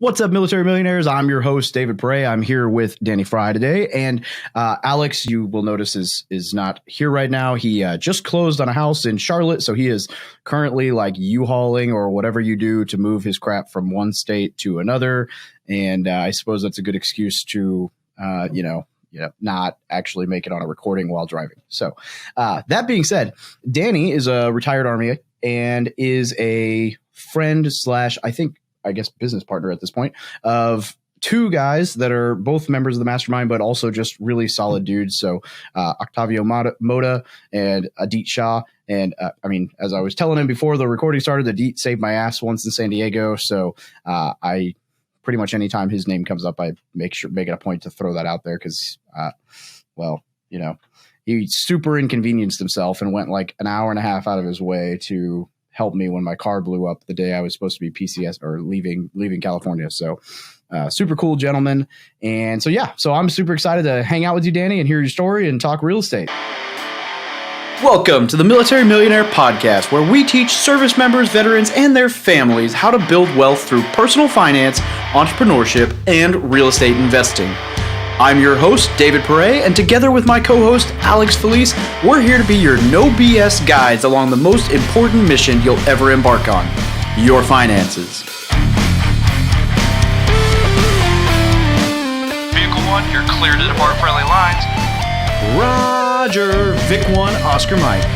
What's up, military millionaires? I'm your host, David Pere. I'm here with Danny Frye today. And Alex, you will notice, is not here right now. He just closed on a house in Charlotte. So he is currently like U-hauling or whatever you do to move his crap from one state to another. And I suppose that's a good excuse to, not actually make it on a recording while driving. So that being said, Danny is a retired Army and is a friend / I guess business partner at this point of two guys that are both members of the mastermind, but also just really solid dudes. So Octavio Mota and Adit Shah. And as I was telling him before the recording started, Adit saved my ass once in San Diego. So I pretty much anytime his name comes up, I make it a point to throw that out there because, he super inconvenienced himself and went like an hour and a half out of his way to help me when my car blew up the day I was supposed to be PCS or leaving California. So super cool gentleman. And so I'm super excited to hang out with you, Danny, and hear your story and talk real estate. Welcome to the Military Millionaire Podcast, where we teach service members, veterans, and their families how to build wealth through personal finance, entrepreneurship, and real estate investing. I'm your host, David Pere, and together with my co-host, Alex Felice, we're here to be your no BS guides along the most important mission you'll ever embark on, your finances. Vehicle 1, you're clear to depart friendly lines. Roger, Vic 1, Oscar Mike.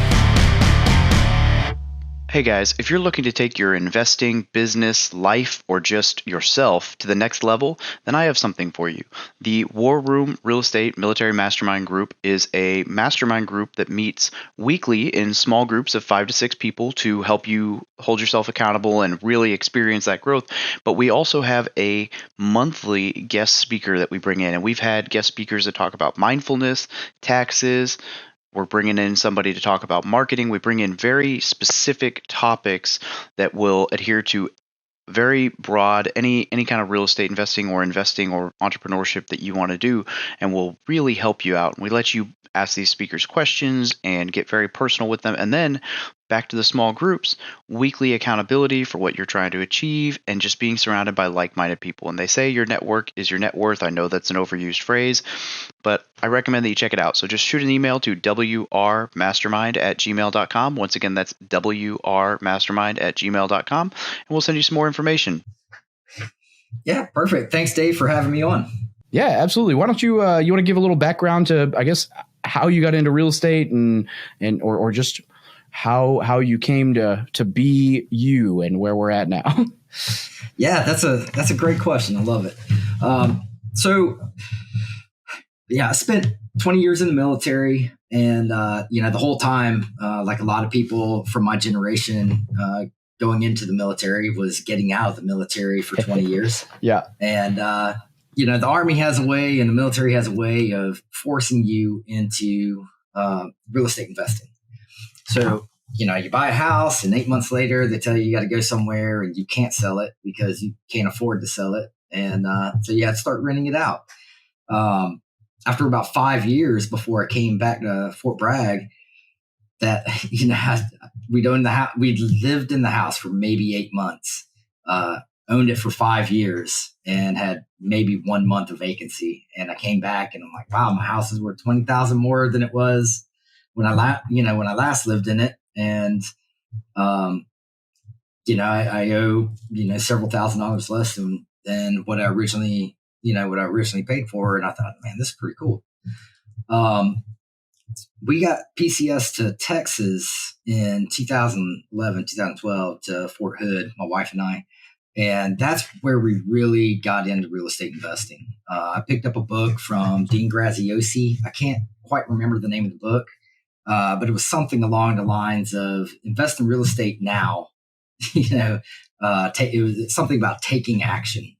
Hey guys, if you're looking to take your investing, business, life, or just yourself to the next level, then I have something for you. The War Room Real Estate Military Mastermind Group is a mastermind group that meets weekly in small groups of 5 to 6 people to help you hold yourself accountable and really experience that growth. But we also have a monthly guest speaker that we bring in, and we've had guest speakers that talk about mindfulness, taxes. We're bringing in somebody to talk about marketing. We bring in very specific topics that will adhere to very broad, any kind of real estate investing or entrepreneurship that you want to do, and will really help you out. And we let you ask these speakers questions and get very personal with them. And then back to the small groups, weekly accountability for what you're trying to achieve, and just being surrounded by like-minded people. And they say your network is your net worth. I know that's an overused phrase, but I recommend that you check it out. So just shoot an email to wrmastermind@gmail.com. Once again, that's wrmastermind@gmail.com, and we'll send you some more information. Yeah, perfect. Thanks, Dave, for having me on. Yeah, absolutely. Why don't you want to give a little background to, I guess, how you got into real estate or just how you came to be you and where we're at now? Yeah, that's a great question. I love it. I spent 20 years in the military, and the whole time, like a lot of people from my generation, going into the military was getting out of the military for 20 years. Yeah. And the Army has a way, and the military has a way of forcing you into real estate investing. So, you buy a house, and 8 months later, they tell you got to go somewhere and you can't sell it because you can't afford to sell it. And so you have to start renting it out. After about 5 years before I came back to Fort Bragg, that, we lived in the house for maybe 8 months, owned it for 5 years, and had maybe 1 month of vacancy. And I came back and I'm like, wow, my house is worth $20,000 more than it was when I last lived in it. And, I owe, several $1,000s less than what I originally paid for. And I thought, man, this is pretty cool. We got PCS to Texas in 2011, 2012 to Fort Hood, my wife and I. And that's where we really got into real estate investing. I picked up a book from Dean Graziosi. I can't quite remember the name of the book, but it was something along the lines of invest in real estate now. It was something about taking action.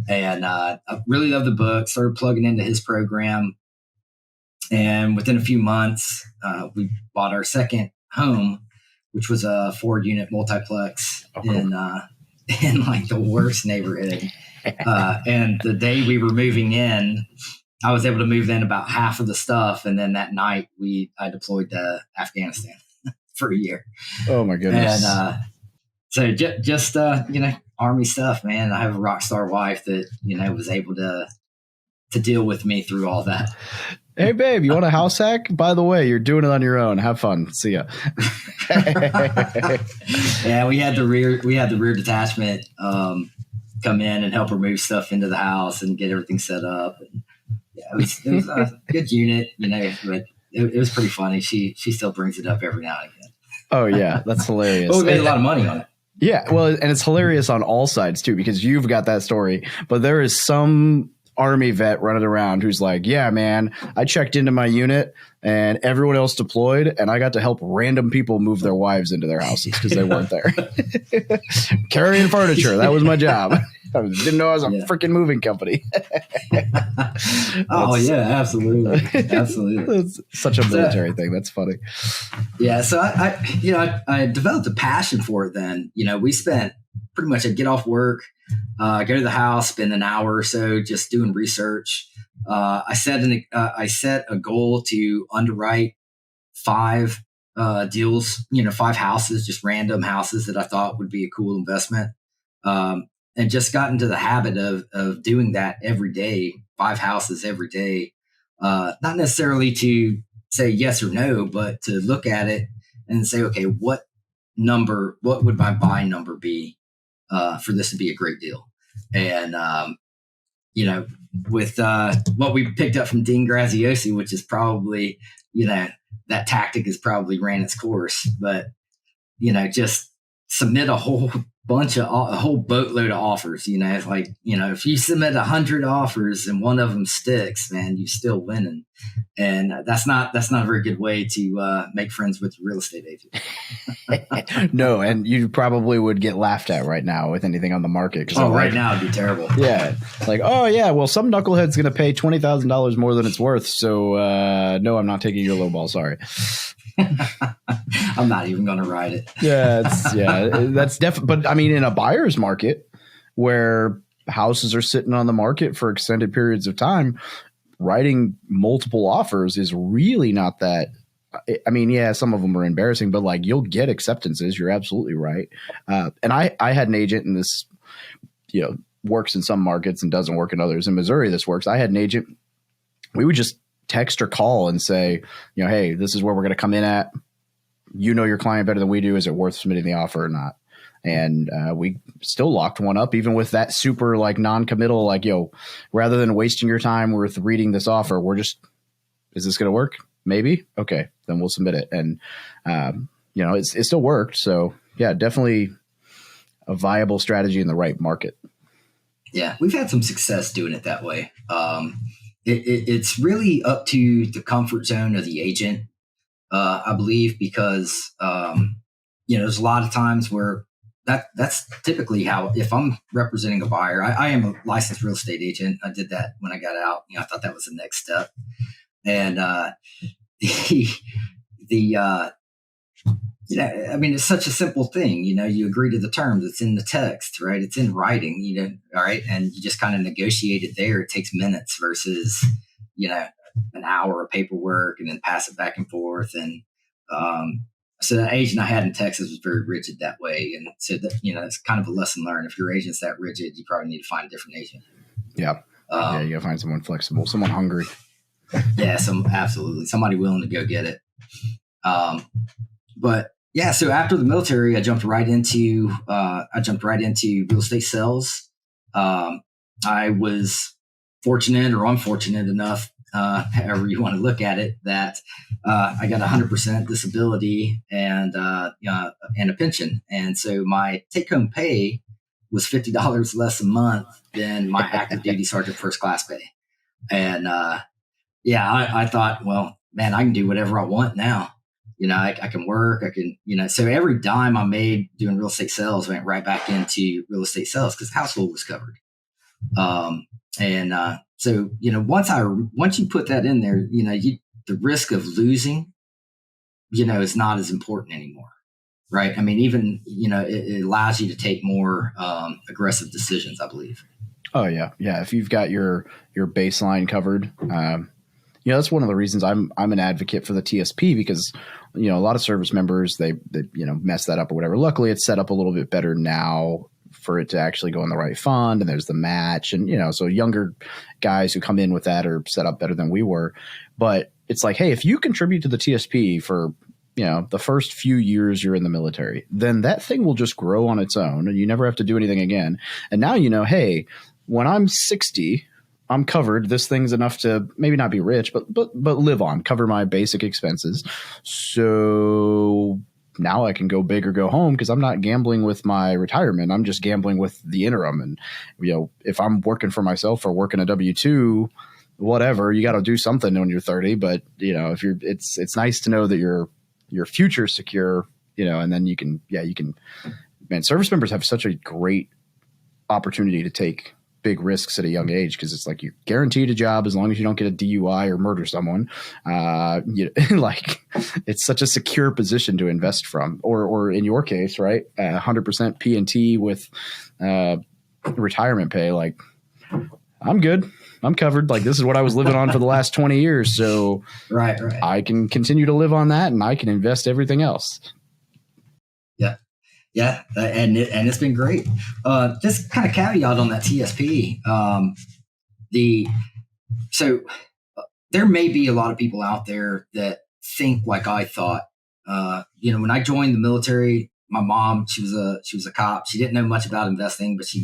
And I really loved the book, started plugging into his program. And within a few months, we bought our second home, which was a 4-unit multiplex in like the worst neighborhood. And the day we were moving in, I was able to move in about half of the stuff. And then that night I deployed to Afghanistan for a year. Oh my goodness. And so just Army stuff, man. I have a rock star wife that, was able to deal with me through all that. Hey, babe, you want a house hack? By the way, you're doing it on your own. Have fun. See ya. Yeah, we had the rear detachment come in and help her move stuff into the house and get everything set up. And yeah, it was a good unit, but it was pretty funny. She still brings it up every now and again. Oh yeah, that's hilarious. But we made a lot of money on it. Yeah, well, and it's hilarious on all sides too, because you've got that story, but there is some Army vet running around who's like, yeah, man, I checked into my unit and everyone else deployed, and I got to help random people move their wives into their houses because they weren't there. Carrying furniture. That was my job. I didn't know I was a freaking moving company. Oh, yeah, absolutely. Absolutely. It's such a military thing. That's funny. Yeah. So I developed a passion for it then. We spent pretty much, I'd get off work, go to the house, spend an hour or so just doing research. I set a goal to underwrite 5 deals, 5 houses, just random houses that I thought would be a cool investment. And just got into the habit of doing that every day, 5 houses every day. Not necessarily to say yes or no, but to look at it and say, okay, what would my buy number be for this to be a great deal? And, with what we picked up from Dean Graziosi, which is probably, that tactic has probably ran its course, but, just submit a whole boatload of offers, if you submit 100 offers and one of them sticks, man, you're still winning. And that's not a very good way to make friends with your real estate agent. No, and you probably would get laughed at right now with anything on the market. Right now it'd be terrible. Yeah. Like, oh yeah, well, some knucklehead's going to pay $20,000 more than it's worth. So no, I'm not taking your low ball. Sorry. I'm not even going to ride it. That's definitely. But I mean, in a buyer's market where houses are sitting on the market for extended periods of time, writing multiple offers is really not that. I mean, yeah, some of them are embarrassing, but like you'll get acceptances. You're absolutely right. And I had an agent, and this, works in some markets and doesn't work in others. In Missouri, this works. I had an agent. We would just text or call and say, hey, this is where we're going to come in at. Your client better than we do. Is it worth submitting the offer or not? And we still locked one up, even with that super like non-committal, like, rather than wasting your time with reading this offer, is this going to work? Maybe. Okay, then we'll submit it. And, it still worked. So yeah, definitely a viable strategy in the right market. Yeah. We've had some success doing it that way. It's really up to the comfort zone of the agent, I believe, because, there's a lot of times where that's typically how, if I'm representing a buyer, I am a licensed real estate agent. I did that when I got out. I thought that was the next step. And it's such a simple thing. You agree to the terms. It's in the text, right? It's in writing, all right. And you just kind of negotiate it there. It takes minutes versus, an hour of paperwork and then pass it back and forth. And so the agent I had in Texas was very rigid that way. And so that, it's kind of a lesson learned. If your agent's that rigid, you probably need to find a different agent. Yeah. You got to find someone flexible, someone hungry. Yeah, absolutely. Somebody willing to go get it. But yeah, so after the military, I jumped right into real estate sales. I was fortunate or unfortunate enough, however you want to look at it, that I got 100% disability and a pension. And so my take-home pay was $50 less a month than my active duty sergeant first class pay. And I thought, well, man, I can do whatever I want now. I can work. I can, so every dime I made doing real estate sales went right back into real estate sales because the household was covered. So, once you put that in there, the risk of losing, is not as important anymore. Right. I mean, even, it allows you to take more aggressive decisions, I believe. Oh, yeah. Yeah. If you've got your baseline covered, that's one of the reasons I'm an advocate for the TSP, because, a lot of service members, they mess that up or whatever. Luckily, it's set up a little bit better now for it to actually go in the right fund, and there's the match, and so younger guys who come in with that are set up better than we were. But it's like, hey, if you contribute to the TSP for the first few years you're in the military, then that thing will just grow on its own, and you never have to do anything again. And now hey, when I'm 60, I'm covered. This thing's enough to maybe not be rich, but live on, cover my basic expenses. So now I can go big or go home because I'm not gambling with my retirement. I'm just gambling with the interim. And if I'm working for myself or working a W-2, whatever, you got to do something when you're 30. But if it's nice to know that your future secure. And then you can. Man, service members have such a great opportunity to take big risks at a young age, because it's like you're guaranteed a job as long as you don't get a DUI or murder someone. Like it's such a secure position to invest from, or in your case, right, 100% P&T with retirement pay. Like I'm good. I'm covered. Like this is what I was living on for the last 20 years. So right. I can continue to live on that, and I can invest everything else. Yeah, and it's been great. Just kind of caveat on that TSP. So there may be a lot of people out there that think like I thought. When I joined the military, my mom, she was a cop. She didn't know much about investing, but she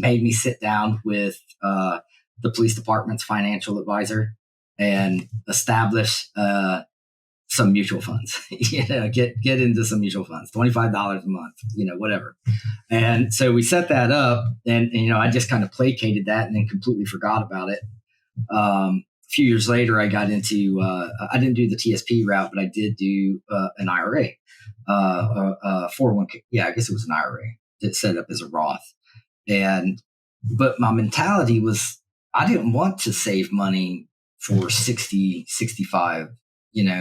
made me sit down with the police department's financial advisor and establish some mutual funds, get into some mutual funds, $25 a month, whatever. And so we set that up, and I just kind of placated that and then completely forgot about it. A few years later, I got into, I didn't do the TSP route, but I did do an IRA, 401k. Yeah, I guess it was an IRA that set up as a Roth. But my mentality was, I didn't want to save money for 60, 65,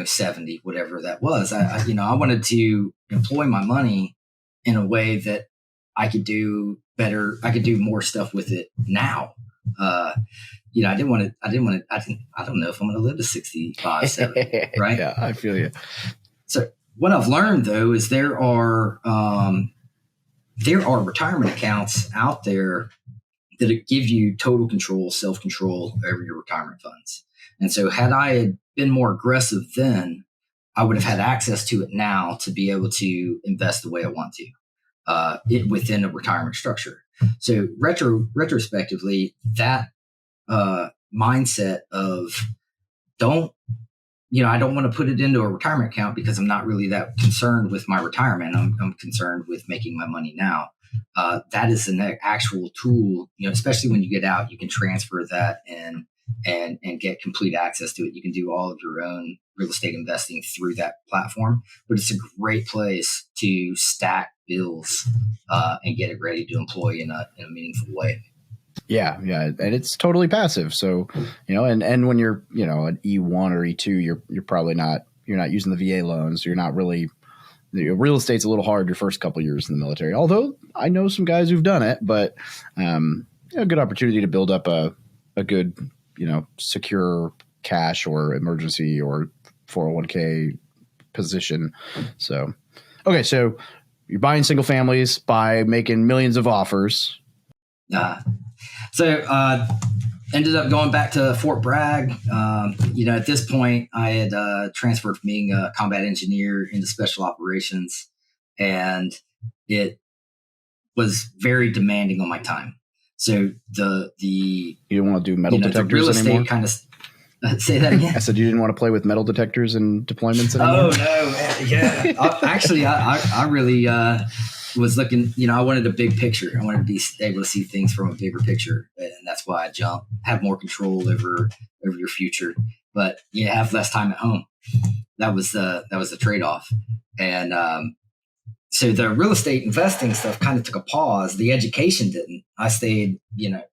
70, whatever that was. I wanted to employ my money in a way that I could do better. I could do more stuff with it now. I don't know if I'm going to live to 65, 70, right? Yeah, I feel you. So what I've learned though, is there are retirement accounts out there that give you total control, self-control over your retirement funds. And so had I had been more aggressive then, I would have had access to it now to be able to invest the way I want to, within a retirement structure. So retrospectively, that mindset of I don't want to put it into a retirement account because I'm not really that concerned with my retirement. I'm concerned with making my money now. That is an actual tool, especially when you get out, you can transfer that and get complete access to it. You can do all of your own real estate investing through that platform, but it's a great place to stack bills and get it ready to employ in a meaningful way. Yeah. And it's totally passive. So, and when you're, an E1 or E2, you're probably you're not using the VA loans. You're not really, real estate's a little hard your first couple of years in the military. Although I know some guys who've done it, but a good opportunity to build up a good, secure cash or emergency or 401k position. So, okay. So you're buying single families by making millions of offers. Ended up going back to Fort Bragg. At this point I had transferred from being a combat engineer into special operations, and it was very demanding on my time. So you don't want to do metal detectors real estate anymore? Kind of say that again. I said you didn't want to play with metal detectors and deployments anymore? Oh no, yeah. I really was looking. I wanted a big picture. I wanted to be able to see things from a bigger picture, and that's why I jumped. Have more control over your future, but you have less time at home. That was the trade off, and so the real estate investing stuff kind of took a pause. The education didn't. I stayed,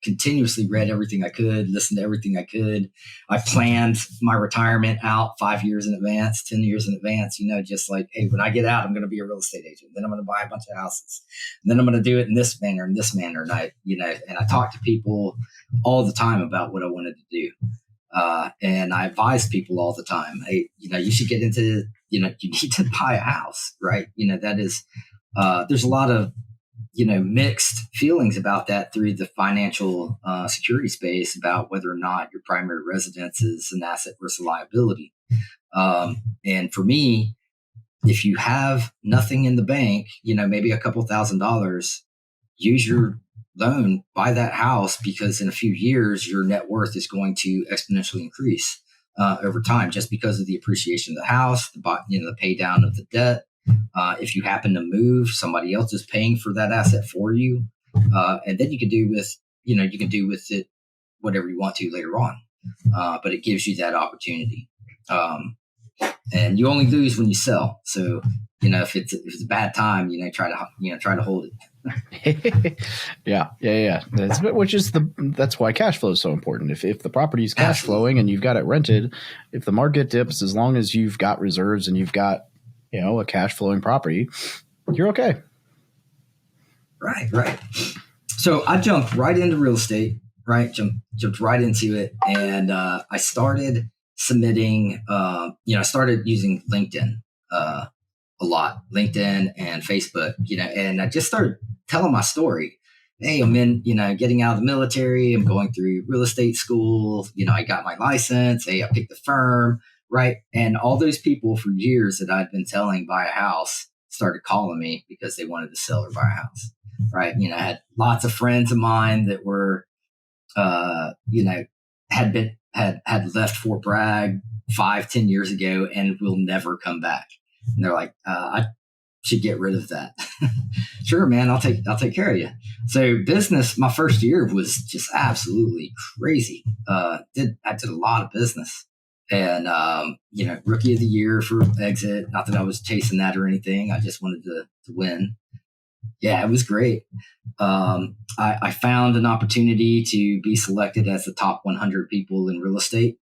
continuously read everything I could, listened to everything I could. I planned my retirement out 5 years in advance, 10 years in advance, just like, hey, when I get out, I'm going to be a real estate agent. Then I'm going to buy a bunch of houses. And then I'm going to do it in this manner and this manner. And I talked to people all the time about what I wanted to do. And I advise people all the time, hey, you should get into, you need to buy a house, right? That is, there's a lot of, mixed feelings about that through the financial security space about whether or not your primary residence is an asset versus liability. And for me, if you have nothing in the bank, maybe a couple $1,000s, use your loan, buy that house, because in a few years, your net worth is going to exponentially increase over time, just because of the appreciation of the house, the pay down of the debt. If you happen to move, somebody else is paying for that asset for you. And then you can do with it whatever you want to later on. But it gives you that opportunity. And you only lose when you sell. So, if it's a bad time, try to hold it. Yeah. That's why cash flow is so important. If the property is cash flowing and you've got it rented, if the market dips, as long as you've got reserves and you've got, a cash flowing property, you're okay. Right. So I jumped right into real estate, right? Jumped right into it. And I started submitting, I started using LinkedIn a lot, LinkedIn and Facebook, and I just started telling my story. Hey, I'm in, getting out of the military. I'm going through real estate school. I got my license. Hey, I picked the firm, right? And all those people for years that I'd been telling buy a house started calling me because they wanted to sell or buy a house, right? I had lots of friends of mine that were, had left Fort Bragg 5-10 years ago and will never come back. And they're like, I should get rid of that. Sure, man, I'll take care of you. So business, my first year was just absolutely crazy. I did a lot of business, and rookie of the year for exit. Not that I was chasing that or anything. I just wanted to win. Yeah, it was great. I found an opportunity to be selected as the top 100 people in real estate.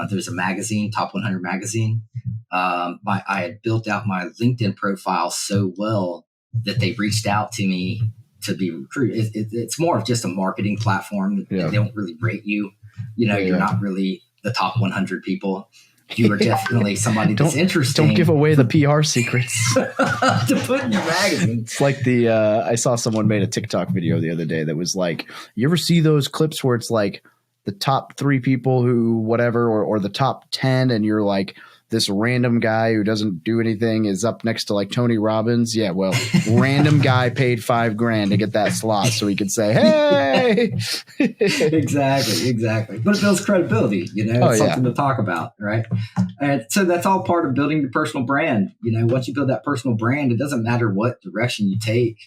There's a magazine, Top 100 magazine. I had built out my LinkedIn profile so well that they reached out to me to be recruited. It's more of just a marketing platform. Yeah. They don't really rate you. You're not really the top 100 people. You are definitely somebody that's interesting. Don't give away the PR secrets to put in your magazine. It's like I saw someone made a TikTok video the other day that was like, you ever see those clips where it's like the top 3 people who whatever, or the top 10, and you're like, this random guy who doesn't do anything is up next to like Tony Robbins. Yeah, well, random guy paid $5,000 to get that slot so he could say, hey. Exactly. But it builds credibility, it's something to talk about, right? And so that's all part of building your personal brand. Once you build that personal brand, it doesn't matter what direction you take.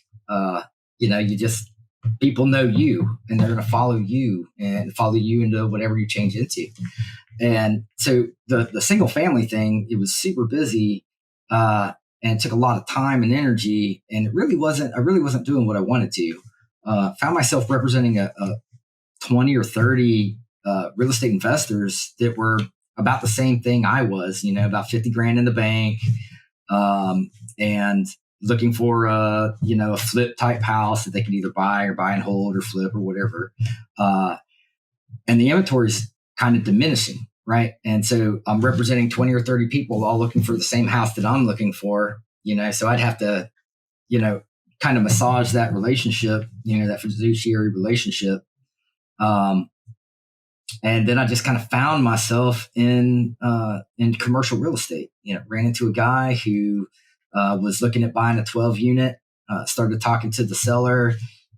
People know you, and they're going to follow you into whatever you change into. And so the single family thing, it was super busy, and it took a lot of time and energy, and I really wasn't doing what I wanted to. Found myself representing a 20 or 30 real estate investors that were about the same thing I was, about $50,000 in the bank, and looking for a flip type house that they could either buy and hold or flip or whatever. And the inventory is kind of diminishing. Right. And so I'm representing 20 or 30 people all looking for the same house that I'm looking for, so I'd have to, kind of massage that relationship, that fiduciary relationship. And then I just kind of found myself in commercial real estate, ran into a guy who was looking at buying a 12 unit, started talking to the seller,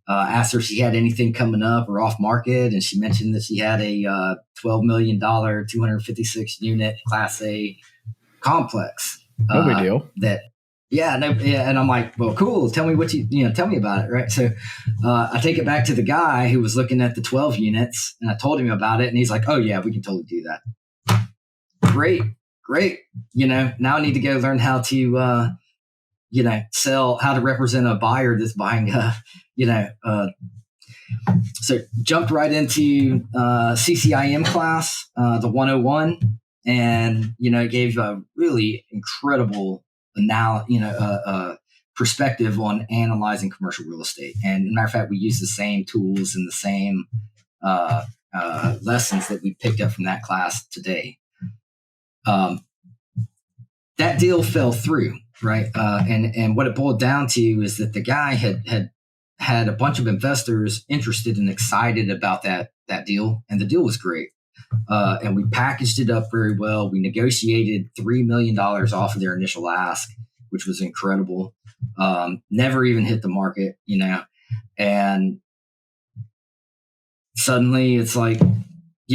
asked her if she had anything coming up or off market. And she mentioned that she had a $12 million, 256 unit Class A complex. No big deal. And I'm like, well, cool. Tell me tell me about it. Right. So I take it back to the guy who was looking at the 12 units, and I told him about it, and he's like, oh yeah, we can totally do that. Great. Now I need to go learn how to, sell, how to represent a buyer that's buying, so jumped right into CCIM class, the 101, and, gave a really incredible perspective on analyzing commercial real estate. And as a matter of fact, we use the same tools and the same lessons that we picked up from that class today. That deal fell through, right? And what it boiled down to is that the guy had had a bunch of investors interested and excited about that deal, and the deal was great. And we packaged it up very well. We negotiated $3 million off of their initial ask, which was incredible. Never even hit the market, and suddenly it's like,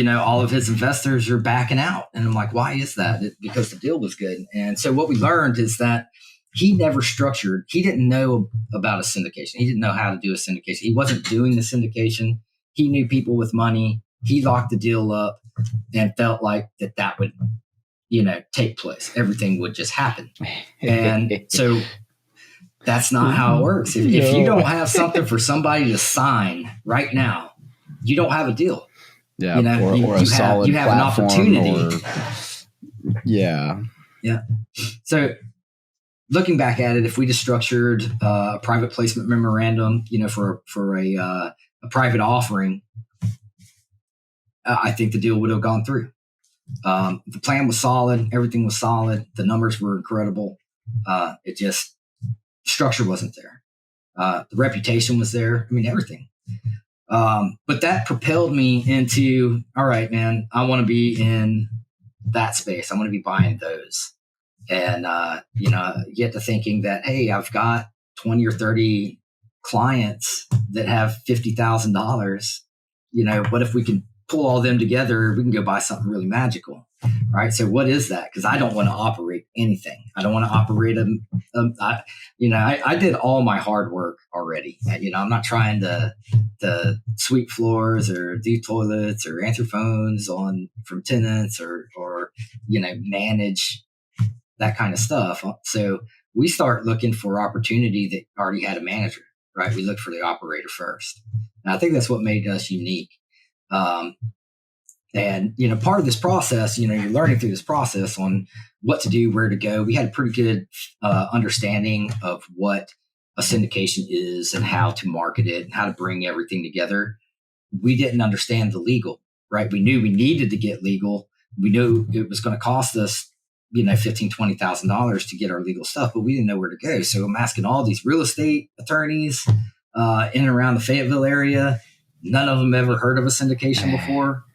all of his investors are backing out. And I'm like, why is that? Because the deal was good. And so what we learned is that he didn't know about a syndication. He didn't know how to do a syndication. He wasn't doing the syndication. He knew people with money. He locked the deal up and felt like that would, take place. Everything would just happen. And so that's not how it works. If you don't have something for somebody to sign right now, you don't have a deal. Yeah, or a solid you have an opportunity. Yeah. So looking back at it, if we just structured a private placement memorandum, for a private offering, I think the deal would have gone through. The plan was solid. Everything was solid. The numbers were incredible. It just, structure wasn't there. The reputation was there. I mean, everything. But that propelled me into, all right, man, I want to be in that space. I want to be buying those. And, get to thinking that, hey, I've got 20 or 30 clients that have $50,000. What if we can pull all them together? We can go buy something really magical. Right. So what is that? Because I don't want to operate anything. I don't want to operate I did all my hard work already. I'm not trying to sweep floors or do toilets or answer phones from tenants or manage that kind of stuff. So we start looking for opportunity that already had a manager, right? We look for the operator first. And I think that's what made us unique. And, part of this process, you're learning through this process on what to do, where to go. We had a pretty good understanding of what a syndication is and how to market it and how to bring everything together. We didn't understand the legal, right? We knew we needed to get legal. We knew it was going to cost us, $15,000, $20,000 to get our legal stuff, but we didn't know where to go. So I'm asking all these real estate attorneys in and around the Fayetteville area. None of them ever heard of a syndication before.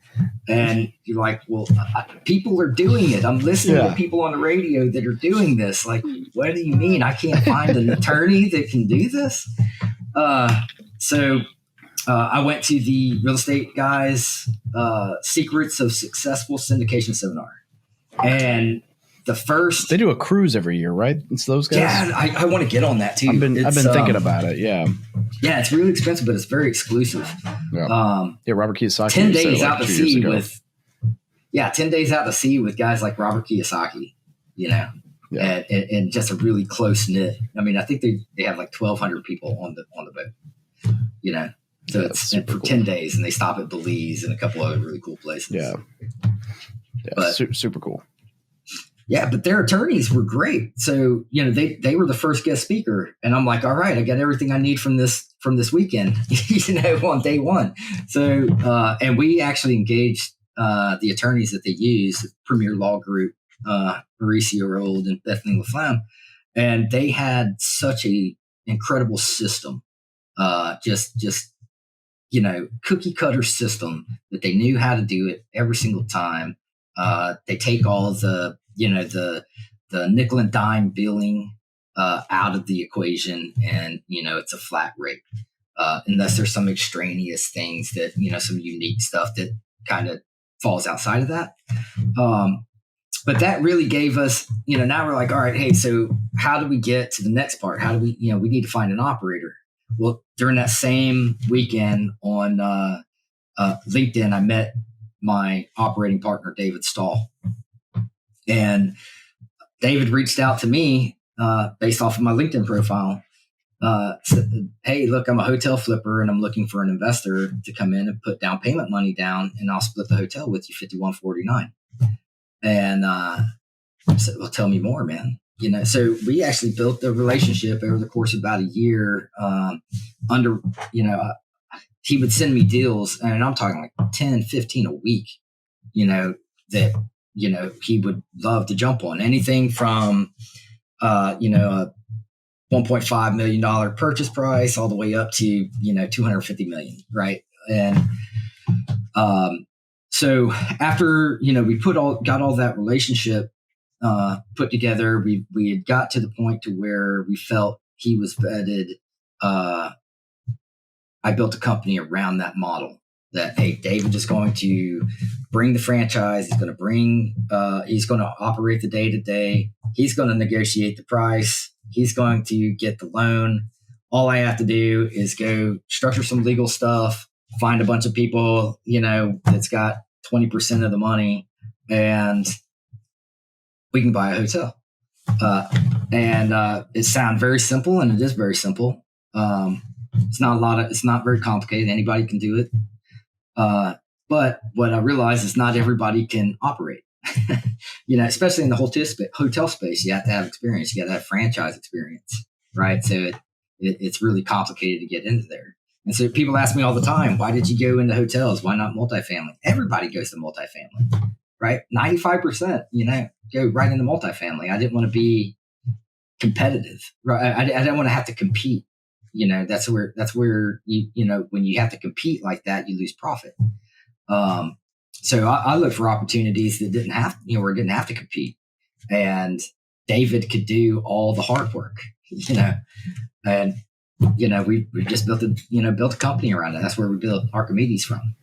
And you're like, well, people are doing it. I'm listening to people on the radio that are doing this. Like, what do you mean? I can't find an attorney that can do this? So I went to the Real Estate Guys Secrets of Successful Syndication seminar. And they do a cruise every year, right? It's those guys. Yeah, I want to get on that too. I've been thinking about it. Yeah, it's really expensive, but it's very exclusive. Yeah, Robert Kiyosaki. 10 days out to sea 10 days out to sea with guys like Robert Kiyosaki. And just a really close knit. I mean, I think they have like 1,200 people on the boat. So it's for 10 days, and they stop at Belize and a couple other really cool places. Yeah, but, super cool. Yeah, but their attorneys were great. So, they were the first guest speaker. And I'm like, all right, I got everything I need from this weekend, on day one. So, and we actually engaged the attorneys that they use, Premier Law Group, Mauricio Rold and Bethany LaFlamme. And they had such a incredible system, just cookie cutter system that they knew how to do it every single time. They take all of the nickel and dime billing out of the equation, and it's a flat rate unless there's some extraneous things that some unique stuff that kind of falls outside of that. But that really gave us, now we're like, all right, hey, so how do we get to the next part? How do we, we need to find an operator. Well, during that same weekend on LinkedIn, I met my operating partner, David Stahl. And David reached out to me based off of my LinkedIn profile. Said, hey, look, I'm a hotel flipper and I'm looking for an investor to come in and put down payment money down, and I'll split the hotel with you $51.49. And I said, well, tell me more, man. So we actually built the relationship over the course of about a year. He would send me deals, and I'm talking like 10, 15 a week, that, he would love to jump on anything from, a $1.5 million purchase price all the way up to, $250 million. Right. And, so after, we got all that relationship, put together, we had got to the point to where we felt he was vetted. I built a company around that model that, hey, David is going to bring the franchise. He's going to operate the day to day. He's going to negotiate the price. He's going to get the loan. All I have to do is go structure some legal stuff, find a bunch of people, that's got 20% of the money, and we can buy a hotel. It sounds very simple, and it is very simple. It's not very complicated. Anybody can do it. But what I realize is not everybody can operate, especially in the hotel space, you have to have experience. You got to have franchise experience, right? So it's really complicated to get into there. And so people ask me all the time, why did you go into hotels? Why not multifamily? Everybody goes to multifamily, right? 95%, go right into multifamily. I didn't want to be competitive, right? I didn't want to have to compete. That's where when you have to compete like that, you lose profit. So I look for opportunities that didn't have, where it didn't have to compete, and David could do all the hard work, and we just built a company around it. That's where we built Archimedes from.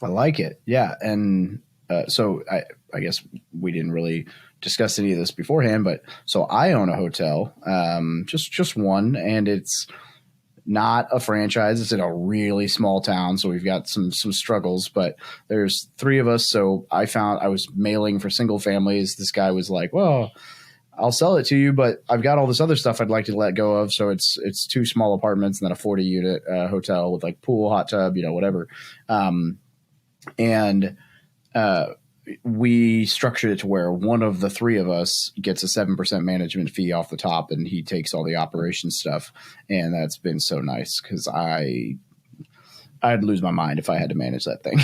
I like it. Yeah. And so I guess we didn't really discuss any of this beforehand, but so I own a hotel, just one, and it's not a franchise. It's in a really small town, so we've got some struggles, but there's 3 of us. So I was mailing for single families. This guy was like, well, I'll sell it to you, but I've got all this other stuff I'd like to let go of. So it's 2 small apartments and then a 40 unit hotel with like pool, hot tub, whatever. We structured it to where one of the 3 of us gets a 7% management fee off the top, and he takes all the operation stuff. And that's been so nice, because I'd lose my mind if I had to manage that thing.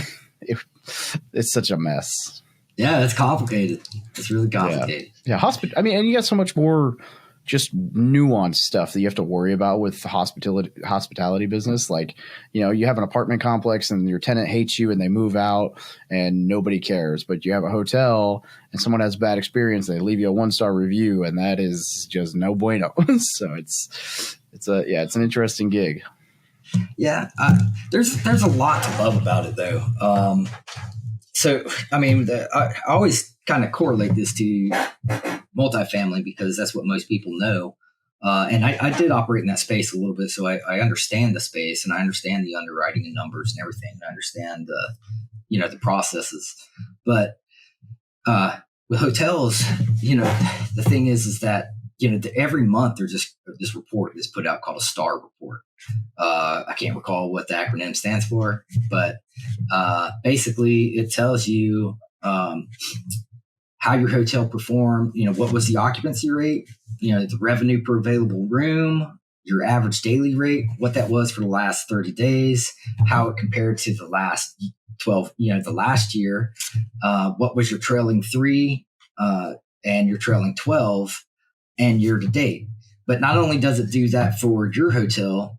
It's such a mess. Yeah, it's complicated. It's really complicated. Yeah. And you got so much more just nuanced stuff that you have to worry about with the hospitality business. Like, you have an apartment complex and your tenant hates you and they move out and nobody cares, but you have a hotel and someone has a bad experience. And they leave you a 1-star review, and that is just no bueno. So it's an interesting gig. Yeah. There's a lot to love about it though. I always kind of correlate this to multifamily because that's what most people know. And I did operate in that space a little bit. So I understand the space, and I understand the underwriting and numbers and everything. And I understand the processes. But with hotels, the thing is that, every month there's this report that's put out called a STAR report. I can't recall what the acronym stands for, but basically it tells you how your hotel performed, what was the occupancy rate, the revenue per available room, your average daily rate, what that was for the last 30 days, how it compared to the last 12, the last year, what was your trailing 3 and your trailing 12 and year to date. But not only does it do that for your hotel,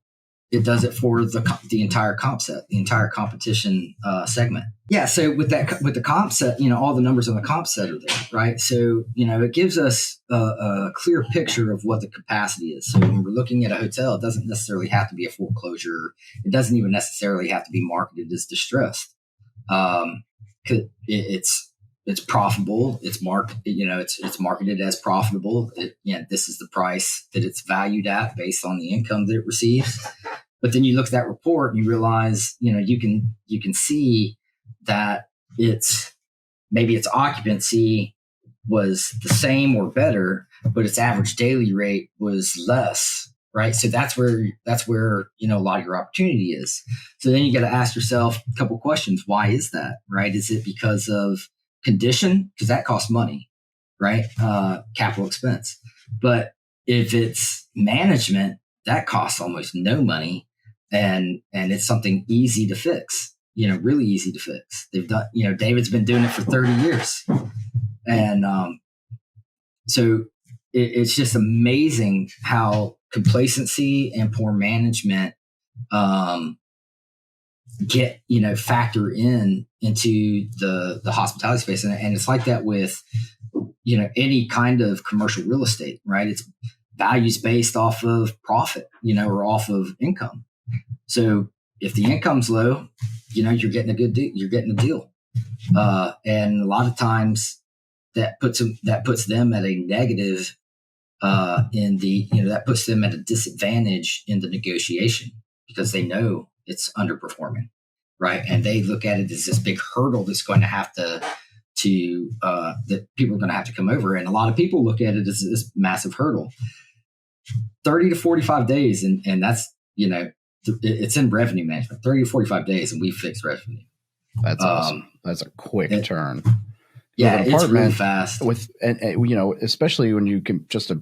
it does it for the entire comp set, the entire competition segment. Yeah. So with the comp set, all the numbers on the comp set are there, right? So, it gives us a clear picture of what the capacity is. So when we're looking at a hotel, it doesn't necessarily have to be a foreclosure. It doesn't even necessarily have to be marketed as distressed. It's profitable. It's marketed as profitable. This is the price that it's valued at based on the income that it receives. But then you look at that report and you realize, you can see that maybe its occupancy was the same or better, but its average daily rate was less, right? So that's where a lot of your opportunity is. So then you got to ask yourself a couple of questions. Why is that, right? Is it because of condition? Because that costs money, right? Capital expense. But if it's management, that costs almost no money, and it's something easy to fix. Really easy to fix. They've done. David's been doing it for 30 years, and so it's just amazing how complacency and poor management factor into the hospitality space. And it's like that with, any kind of commercial real estate, right? It's values based off of profit, or off of income. So if the income's low, you're getting a good deal, you're getting a deal. And a lot of times that puts them at a negative, that puts them at a disadvantage in the negotiation because they know it's underperforming, right? And they look at it as this big hurdle that's going to have that people are going to have to come over. And a lot of people look at it as this massive hurdle, 30 to 45 days. And that's, it's in revenue management, 30 to 45 days, and we fix revenue. That's awesome. That's a quick turn. Yeah, it's really fast. Especially when you can just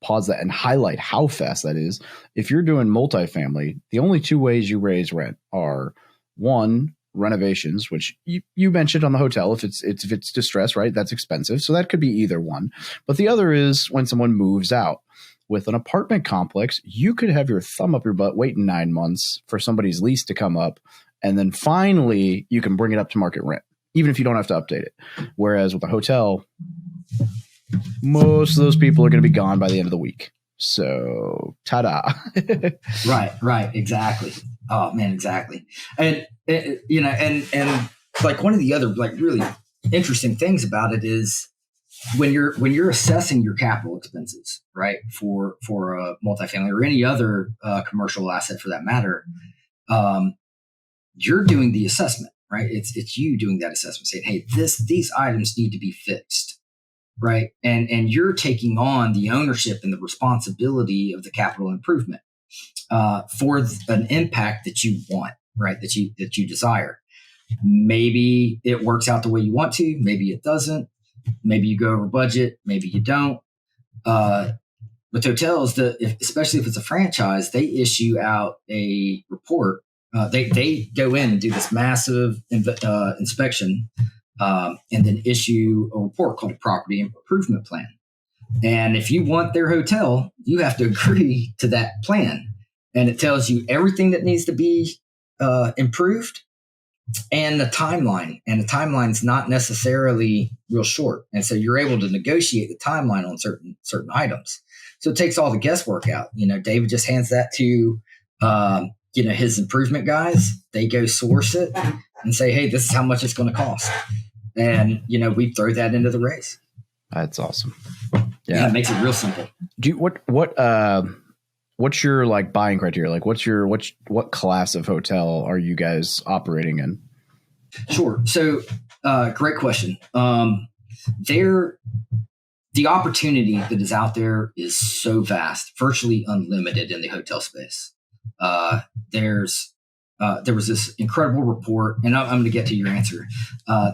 pause that and highlight how fast that is. If you're doing multifamily, the only two ways you raise rent are, one, renovations, which you mentioned on the hotel. If it's distressed, right, that's expensive. So that could be either one. But the other is when someone moves out. With an apartment complex, you could have your thumb up your butt waiting 9 months for somebody's lease to come up. And then finally you can bring it up to market rent, even if you don't have to update it. Whereas with a hotel, most of those people are going to be gone by the end of the week. So ta-da. Right. Exactly. Oh man, exactly. And, and like one of the other like really interesting things about it is when you're assessing your capital expenses, right, for a multifamily or any other commercial asset for that matter, you're doing the assessment, right? It's you doing that assessment, saying, hey, these items need to be fixed, right? And you're taking on the ownership and the responsibility of the capital improvement for an impact that you want, right? That you desire. Maybe it works out the way you want to. Maybe it doesn't. Maybe you go over budget. Maybe you don't. With hotels, especially if it's a franchise, they issue out a report. They go in and do this massive inspection and then issue a report called a property improvement plan. And if you want their hotel, you have to agree to that plan. And it tells you everything that needs to be improved and the timeline. And the timeline is not necessarily real short. And so you're able to negotiate the timeline on certain items. So it takes all the guesswork out. David just hands that to his improvement guys. They go source it and say, hey, this is how much it's going to cost. And, we throw that into the race. That's awesome. Yeah, it makes it real simple. Do you, what's your like buying criteria? Like what class of hotel are you guys operating in? Sure. So, great question. The opportunity that is out there is so vast, virtually unlimited in the hotel space. There was this incredible report, and I'm going to get to your answer.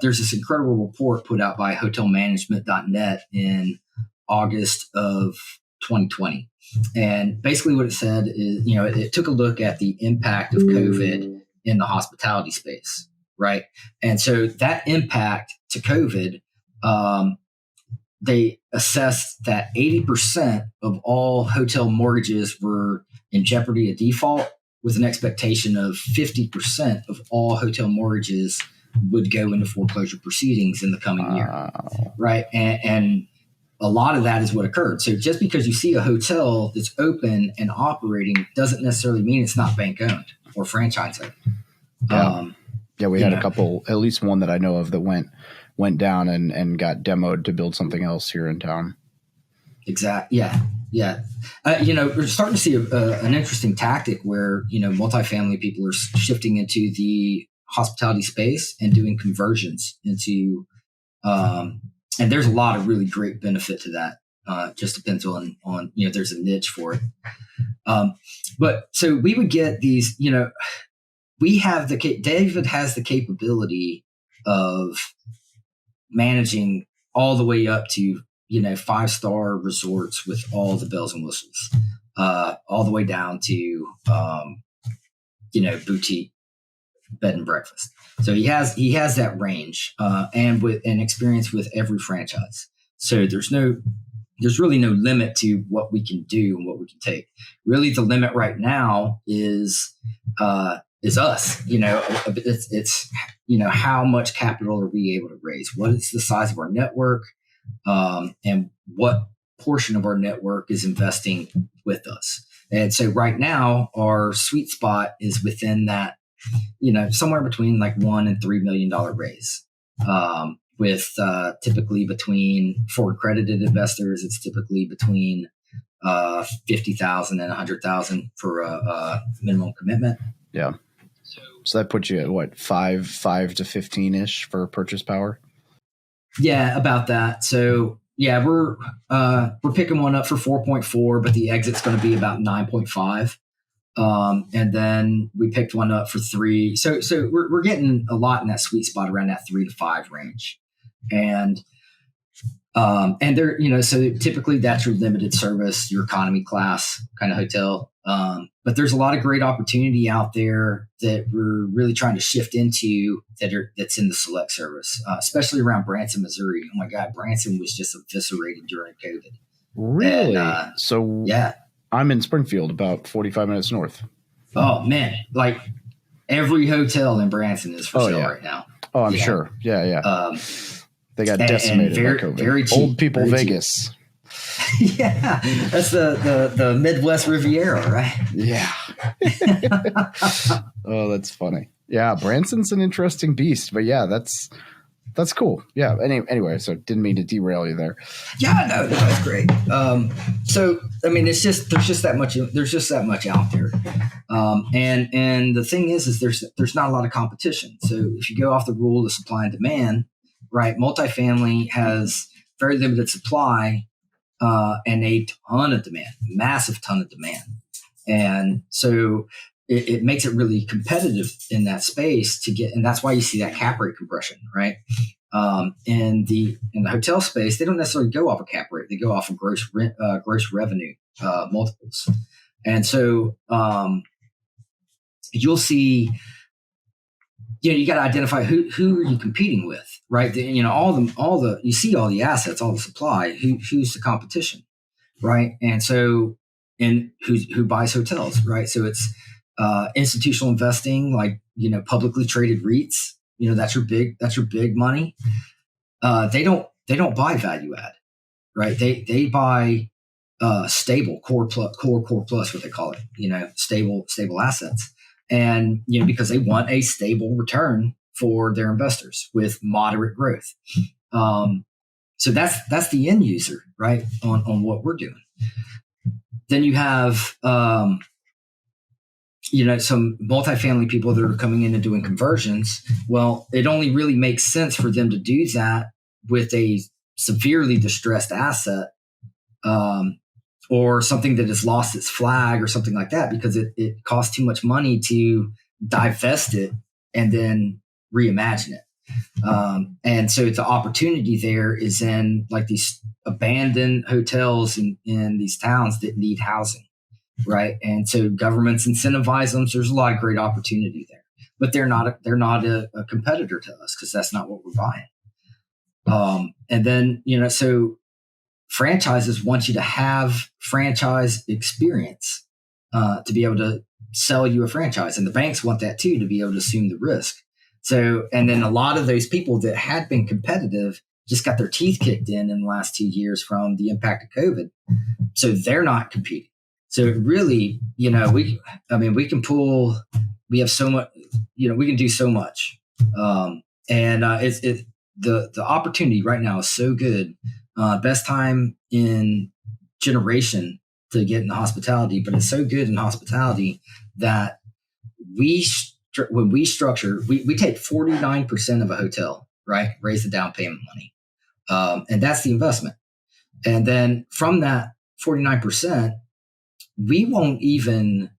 There's this incredible report put out by hotelmanagement.net in August of 2020. And basically what it said is, it took a look at the impact of COVID in the hospitality space, right? And so that impact to COVID, they assessed that 80% of all hotel mortgages were in jeopardy of default, with an expectation of 50% of all hotel mortgages would go into foreclosure proceedings in the coming year, right? And a lot of that is what occurred. So just because you see a hotel that's open and operating doesn't necessarily mean it's not bank owned or franchise owned. Yeah, we had a couple, at least one that I know of that went down and got demoed to build something else here in town. Exactly. Yeah. We're starting to see an interesting tactic where, multifamily people are shifting into the hospitality space and doing conversions into, and there's a lot of really great benefit to that. Just depends on, there's a niche for it. But so we would get these, David has the capability of managing all the way up to, 5-star resorts with all the bells and whistles, all the way down to, boutique bed and breakfast. So he has that range, and with an experience with every franchise. So there's no there's really no limit to what we can do and what we can take. Really, the limit right now is us. It's how much capital are we able to raise? What is the size of our network, and what portion of our network is investing with us? And so right now, our sweet spot is within that, somewhere between like $1 and $3 million raise. With typically between, for accredited investors, it's typically between $50,000 and $100,000 for a minimum commitment. Yeah. So that puts you at what, 5 to 15 ish for purchase power? Yeah, about that. So yeah, we're picking one up for 4.4, but the exit's going to be about 9.5. And then we picked one up for 3. So we're getting a lot in that sweet spot around that 3 to 5 range. And there, so typically that's your limited service, your economy class kind of hotel. But there's a lot of great opportunity out there that we're really trying to shift into that's in the select service, especially around Branson, Missouri. Oh my God, Branson was just eviscerated during COVID. Really? And, so yeah, I'm in Springfield, about 45 minutes north. Oh man, like every hotel in Branson is for sale right now. Oh, I'm sure. Yeah. They got decimated by COVID. Very cheap. Old people Vegas. Yeah, that's the Midwest Riviera, right? Yeah. Oh, that's funny. Yeah, Branson's an interesting beast, but yeah, that's cool. Yeah. Anyway, so didn't mean to derail you there. Yeah, no, that's great. So I mean, there's just that much out there, and the thing is there's not a lot of competition. So if you go off the rule of supply and demand, right? Multifamily has very limited supply and a ton of demand, massive ton of demand, and so it makes it really competitive in that space to get, and that's why you see that cap rate compression, right? In the hotel space, they don't necessarily go off a cap rate; they go off of gross revenue multiples, and so you'll see. You got to identify who are you competing with, right? All the you see all the assets, all the supply. Who's the competition, right? And so, and who buys hotels, right? So it's institutional investing, like publicly traded REITs. That's your big money. They don't buy value add, right? They buy stable core plus, what they call it. Stable assets. And, because they want a stable return for their investors with moderate growth. So that's the end user, right? On what we're doing. Then you have, some multifamily people that are coming in and doing conversions. Well, it only really makes sense for them to do that with a severely distressed asset, or something that has lost its flag or something like that, because it costs too much money to divest it and then reimagine it. And so the opportunity there is in like these abandoned hotels in these towns that need housing, right? And so governments incentivize them. So there's a lot of great opportunity there, but they're not a competitor to us because that's not what we're buying. And then, so franchises want you to have franchise experience to be able to sell you a franchise. And the banks want that too, to be able to assume the risk. So, and then a lot of those people that had been competitive just got their teeth kicked in the last 2 years from the impact of COVID. So they're not competing. So really, we can pull, we have so much, we can do so much. The opportunity right now is so good. Best time in generation to get into hospitality, but it's so good in hospitality that when we structure, we take 49% of a hotel, right? Raise the down payment money. And that's the investment. And then from that 49%, we won't even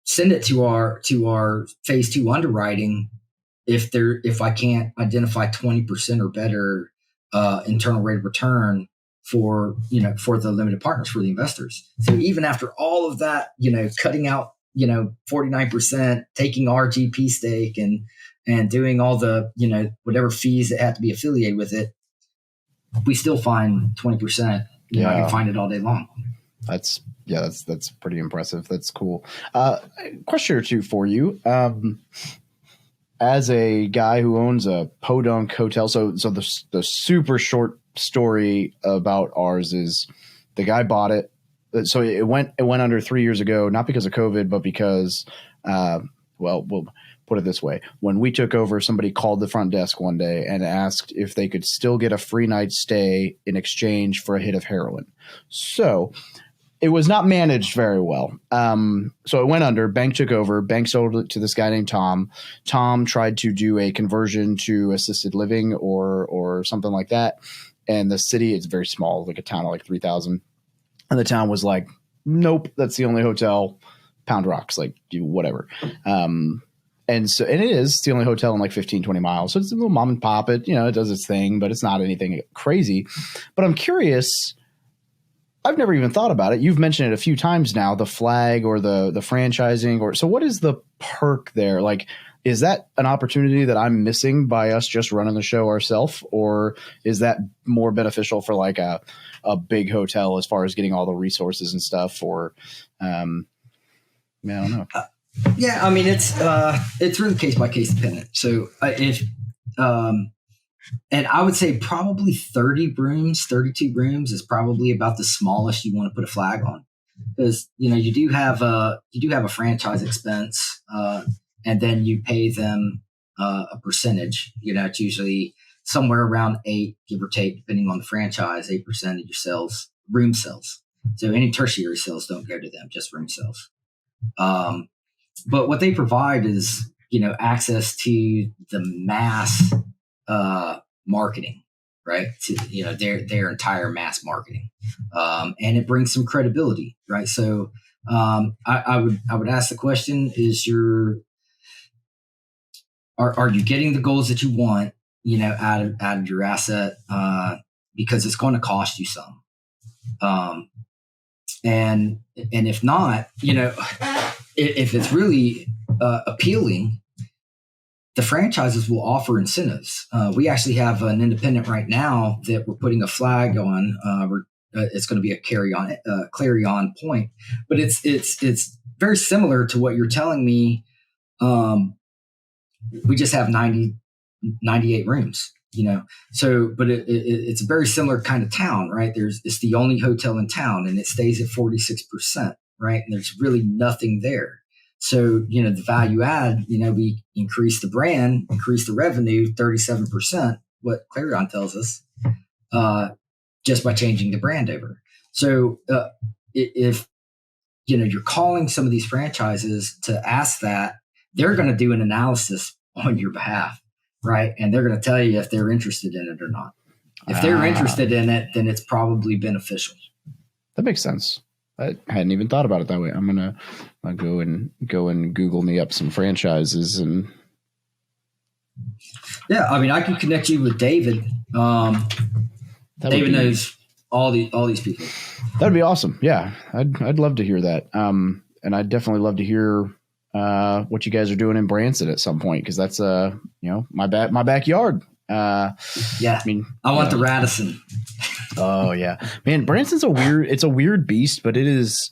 send it to our phase 2 underwriting if I can't identify 20% or better internal rate of return for the limited partners, for the investors. So even after all of that, cutting out 49%, taking our GP stake and doing all the whatever fees that have to be affiliated with it, we still find 20%. I can find it all day long. That's pretty impressive. That's cool. Question or two for you. As a guy who owns a podunk hotel, so the super short story about ours is the guy bought it. So it went under 3 years ago, not because of COVID, but because, we'll put it this way. When we took over, somebody called the front desk one day and asked if they could still get a free night stay in exchange for a hit of heroin. So it was not managed very well. So it went under. Bank took over. Bank sold it to this guy named Tom. Tom tried to do a conversion to assisted living or something like that. And the city, it's very small, like a town of like 3,000. And the town was like, nope, that's the only hotel. Pound rocks, like do whatever. And it is the only hotel in like 15, 20 miles. So it's a little mom and pop. It does its thing, but it's not anything crazy. But I'm curious. I've never even thought about it. You've mentioned it a few times now, the flag or the franchising. So what is the perk there? Like, is that an opportunity that I'm missing by us just running the show ourselves? Or is that more beneficial for like a big hotel as far as getting all the resources and stuff? Or, I don't know. Yeah, I mean, it's really case by case dependent. So and I would say probably 32 rooms is probably about the smallest you want to put a flag on, because you do have a franchise expense, and then you pay them a percentage. It's usually somewhere around 8, give or take, depending on the franchise, 8% of your sales, room sales. So any tertiary sales don't go to them, just room sales. But what they provide is access to the mass marketing, right? To their entire mass marketing, and it brings some credibility, right? So I would ask the question: are you getting the goals that you want, out of your asset? Because it's going to cost you some, and if not, if it's really appealing, the franchises will offer incentives. We actually have an independent right now that we're putting a flag on. It's going to be a Clarion point, but it's very similar to what you're telling me. We just have 98 rooms, So, but it's a very similar kind of town, right? It's the only hotel in town, and it stays at 46%, right? And there's really nothing there. So, the value add, we increase the brand, increase the revenue, 37%, what Clarion tells us, just by changing the brand over. So, if, you're calling some of these franchises to ask that, they're going to do an analysis on your behalf, right? And they're going to tell you if they're interested in it or not. If they're interested in it, then it's probably beneficial. That makes sense. I hadn't even thought about it that way. I'm gonna go and Google me up some franchises and. Yeah, I mean, I can connect you with David. David knows all these people. That'd be awesome. Yeah, I'd love to hear that. And I'd definitely love to hear what you guys are doing in Branson at some point, because that's my backyard. Yeah, I mean, I want the Radisson. Oh yeah, man, Branson's a weird beast, but it is,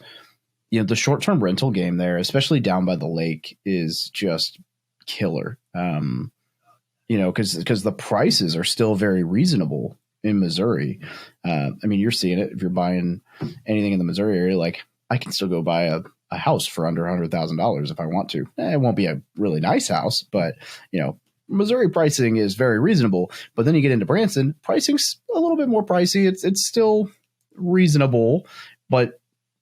the short-term rental game there, especially down by the lake, is just killer. Because the prices are still very reasonable in Missouri. I mean, you're seeing it if you're buying anything in the Missouri area. Like, I can still go buy a house for under $100,000 if I want to. It won't be a really nice house, but Missouri pricing is very reasonable. But then you get into Branson, pricing's a little bit more pricey. It's still reasonable, but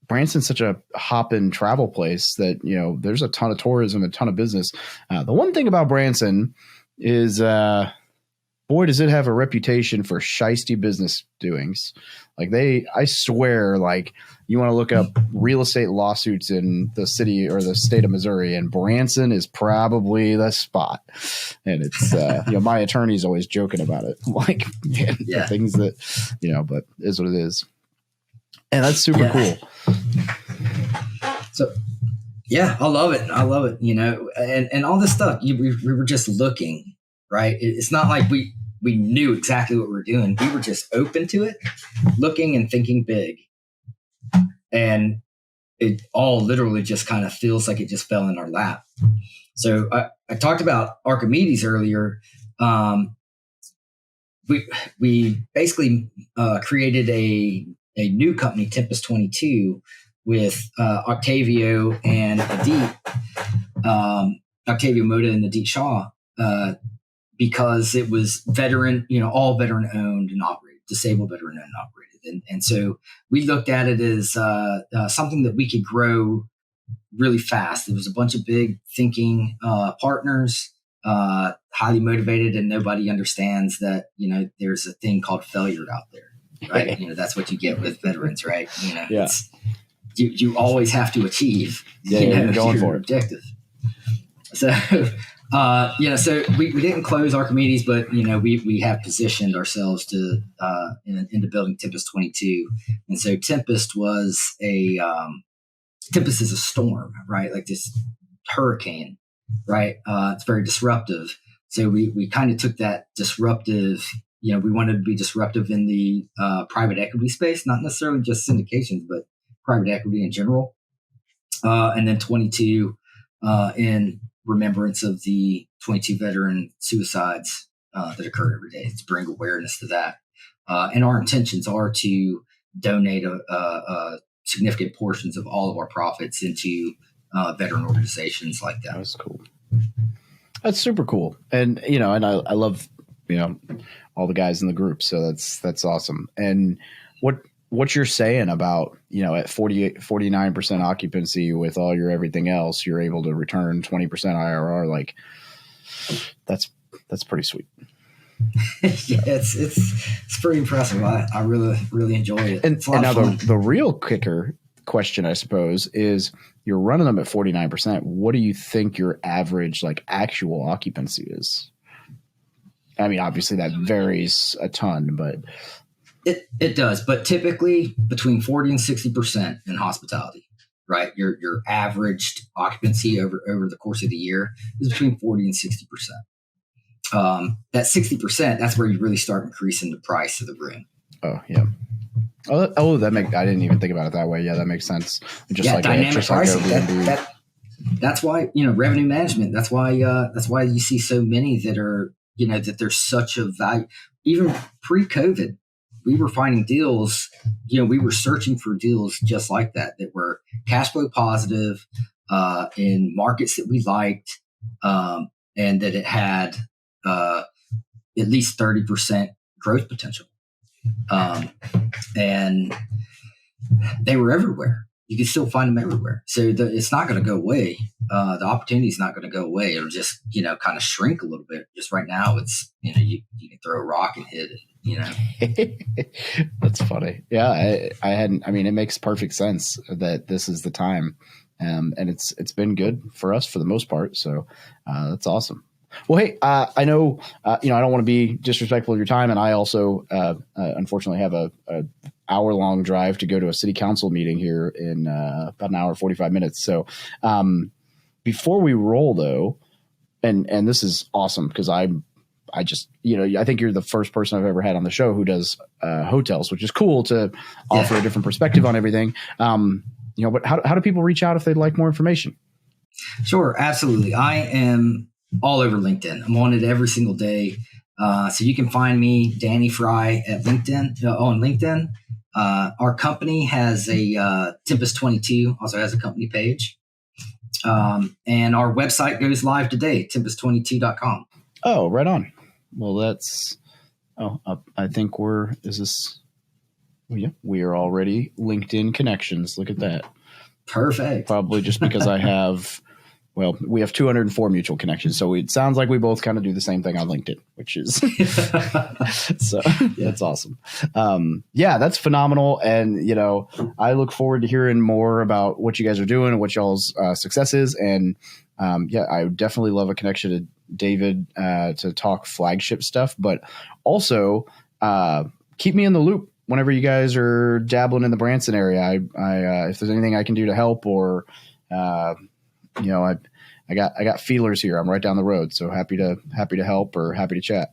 Branson's such a hop and travel place that, there's a ton of tourism, a ton of business. The one thing about Branson is, boy, does it have a reputation for shisty business doings. Like I swear, like, you want to look up real estate lawsuits in the city or the state of Missouri, and Branson is probably the spot. And it's, my attorney's always joking about it. Like, man, the things that, but it is what it is. And that's super cool. So, yeah, I love it. And all this stuff, we were just looking, right? It's not like we we knew exactly what we were doing. We were just open to it, looking and thinking big. And it all literally just kind of feels like it just fell in our lap. So I talked about Archimedes earlier. We basically created a new company, Tempest 22, with Octavio and Adit, Octavio Moda and Adit Shaw, because it was veteran, all veteran owned and operated, disabled veteran owned and operated. And so we looked at it as something that we could grow really fast. There was a bunch of big thinking partners, highly motivated, and nobody understands that, there's a thing called failure out there, right? That's what you get with veterans, right? Yeah. You always have to achieve you're going your for it. objective. So, so we didn't close Archimedes, but, we have positioned ourselves to into building Tempest 22. And so Tempest was Tempest is a storm, right? Like this hurricane, right? It's very disruptive. So we kind of took that disruptive, we wanted to be disruptive in the private equity space, not necessarily just syndications, but private equity in general. And then 22 in remembrance of the 22 veteran suicides that occur every day, to bring awareness to that. And our intentions are to donate a significant portions of all of our profits into veteran organizations like that. That's cool. That's super cool. And, and I love, all the guys in the group. So that's awesome. And what you're saying about, at 49% occupancy with all your everything else, you're able to return 20% IRR. Like that's pretty sweet. Yeah, it's pretty impressive. I really, really enjoy it. And now the real kicker question, I suppose, is you're running them at 49%. What do you think your average actual occupancy is? I mean, obviously that varies a ton, but it does. But typically between 40 and 60% in hospitality, right? Your averaged occupancy over the course of the year is between 40 and 60%. That 60%, that's where you really start increasing the price of the room. Oh, yeah. Oh, I didn't even think about it that way. Yeah, that makes sense. Dynamic pricing. That's why, revenue management. That's why you see so many that are, that there's such a value. Even pre-COVID, we were finding deals, we were searching for deals just like that were cash flow positive, in markets that we liked, and that it had at least 30% growth potential. And they were everywhere. You can still find them everywhere. So it's not going to go away. The opportunity is not going to go away. It'll just, kind of shrink a little bit. Just right now, it's, you can throw a rock and hit it, That's funny. Yeah. It makes perfect sense that this is the time. And it's been good for us for the most part. So that's awesome. Well, hey, I know, I don't want to be disrespectful of your time. And I also, unfortunately have a hour-long drive to go to a city council meeting here in about an hour, 45 minutes. So before we roll, though, and this is awesome because I just, I think you're the first person I've ever had on the show who does hotels, which is cool to offer a different perspective on everything. But how do people reach out if they'd like more information? Sure, absolutely. I am all over LinkedIn. I'm on it every single day. So you can find me, Danny Frye, at LinkedIn, on LinkedIn. Our company has a Tempest 22, also has a company page. And our website goes live today, tempest22.com. Oh, right on. Well, I think we are already LinkedIn connections. Look at that. Perfect. Probably just because we have 204 mutual connections. So it sounds like we both kind of do the same thing on LinkedIn, which is that's awesome. That's phenomenal. And, I look forward to hearing more about what you guys are doing and what y'all's success is. And I would definitely love a connection to David to talk flagship stuff, but also keep me in the loop whenever you guys are dabbling in the Branson area. I if there's anything I can do to help or, I got feelers here. I'm right down the road. So happy to help or happy to chat.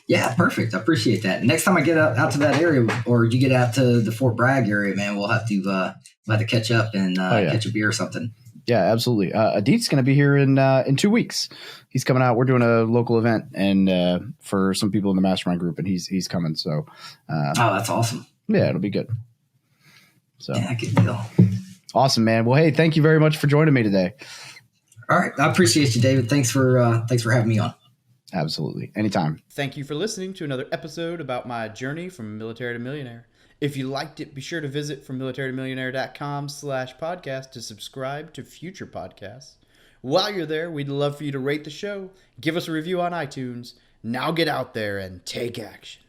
Yeah, perfect. I appreciate that. Next time I get out to that area, or you get out to the Fort Bragg area, man, we'll have to catch up and catch a beer or something. Yeah, absolutely. Adit's going to be here in 2 weeks. He's coming out. We're doing a local event and for some people in the mastermind group, and he's coming. So, oh, that's awesome. Yeah, it'll be good. So, yeah, good deal. Awesome, man. Well, hey, thank you very much for joining me today. All right, I appreciate you, David. Thanks for having me on. Absolutely, anytime. Thank you for listening to another episode about my journey from military to millionaire. If you liked it, be sure to visit FromMilitaryToMillionaire.com/podcast to subscribe to future podcasts. While you're there, we'd love for you to rate the show, give us a review on iTunes. Now get out there and take action.